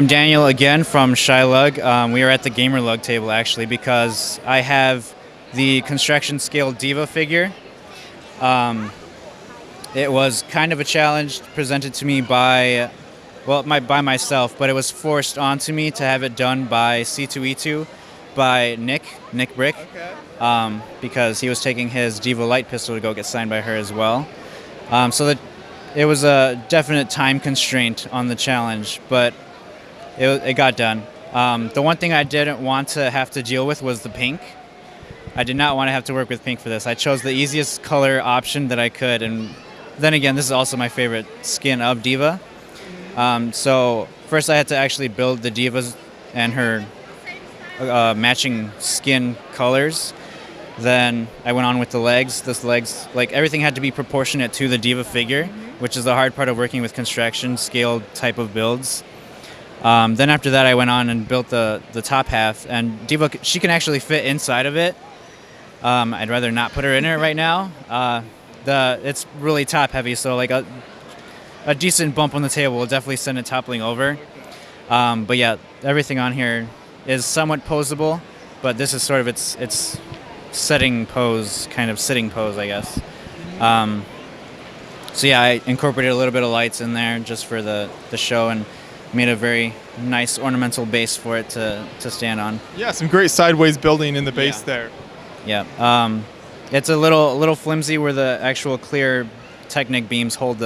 I'm Daniel again from Shylug. We are at the Gamer Lug table actually because I have the construction scale D.Va figure. It was kind of a challenge presented to me by myself, but it was forced onto me to have it done by C2E2 by Nick Brick, because he was taking his D.Va light pistol to go get signed by her as well. It was a definite time constraint on the challenge, but it got done. The one thing I didn't want to have to deal with was the pink. I did not want to have to work with pink for this. I chose the easiest color option that I could, and then again, this is also my favorite skin of D.Va. So first I had to actually build the D.Va's and her matching skin colors. Then I went on with the legs. Like everything had to be proportionate to the D.Va figure, which is the hard part of working with construction scale type of builds. Then after that I went on and built the top half, and D.Va, she can actually fit inside of it. I'd rather not put her in it right now. It's really top heavy, so like a decent bump on the table will definitely send it toppling over. But yeah, everything on here is somewhat posable, but this is sort of its setting pose, kind of sitting pose, I guess. So yeah, I incorporated a little bit of lights in there just for the show and made a very nice ornamental base for it to stand on. Yeah, some great sideways building in the base there. Yeah, it's a little flimsy where the actual clear Technic beams help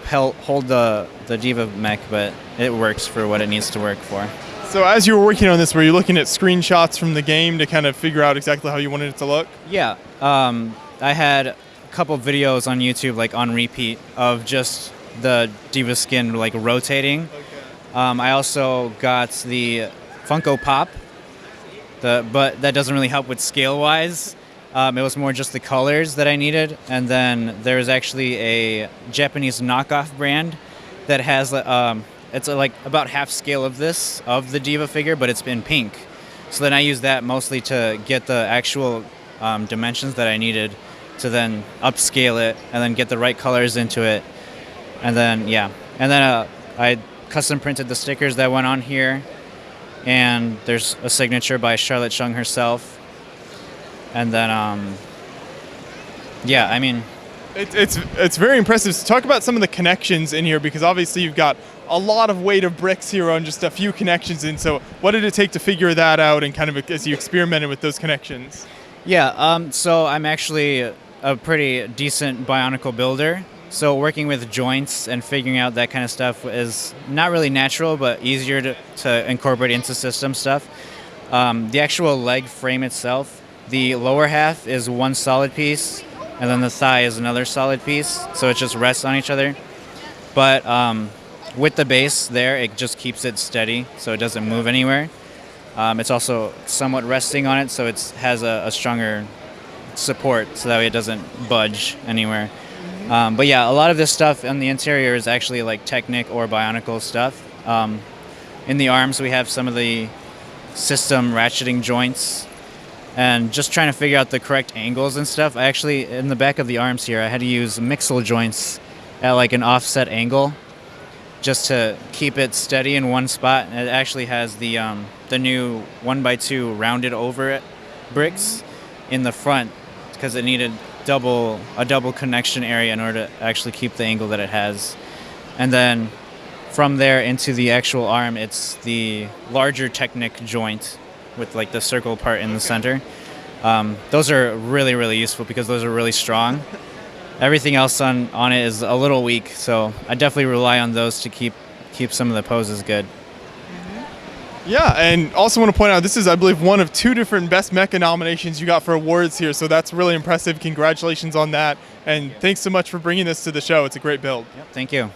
hold the D.Va mech, but it works for what it needs to work for. So as you were working on this, were you looking at screenshots from the game to kind of figure out exactly how you wanted it to look? Yeah, I had a couple videos on YouTube, like on repeat, of just the D.Va skin like rotating. Okay. I also got the Funko Pop, but that doesn't really help with scale-wise. It was more just the colors that I needed, and then there's actually a Japanese knockoff brand that has it's like about half scale of the D.Va figure, but it's in pink. So then I used that mostly to get the actual dimensions that I needed to then upscale it and then get the right colors into it. And then I custom printed the stickers that went on here, and there's a signature by Charlotte Chung herself. And then I mean, it's very impressive. So talk about some of the connections in here, because obviously you've got a lot of weight of bricks here on just a few connections in. So what did it take to figure that out, and kind of as you experimented with those connections? Yeah, so I'm actually a pretty decent Bionicle builder. So working with joints and figuring out that kind of stuff is not really natural, but easier to incorporate into system stuff. The actual leg frame itself, the lower half is one solid piece, and then the thigh is another solid piece, so it just rests on each other. But with the base there, it just keeps it steady, so it doesn't move anywhere. It's also somewhat resting on it, so it has a stronger support, so that way it doesn't budge anywhere. But yeah, a lot of this stuff on the interior is actually like Technic or Bionicle stuff. In the arms, we have some of the system ratcheting joints, and just trying to figure out the correct angles and stuff. I actually, in the back of the arms here, I had to use mixel joints at like an offset angle just to keep it steady in one spot. And it actually has the new 1x2 rounded over bricks in the front, because it needed a double connection area in order to actually keep the angle that it has. And then from there into the actual arm, it's the larger Technic joint with like the circle part in the center. Those are really, really useful because those are really strong. Everything else on it is a little weak, so I definitely rely on those to keep some of the poses good. Yeah, and also want to point out, this is, I believe, one of 2 different Best Mecha nominations you got for awards here, so that's really impressive. Congratulations on that, and thanks so much for bringing this to the show. It's a great build. Yep, thank you.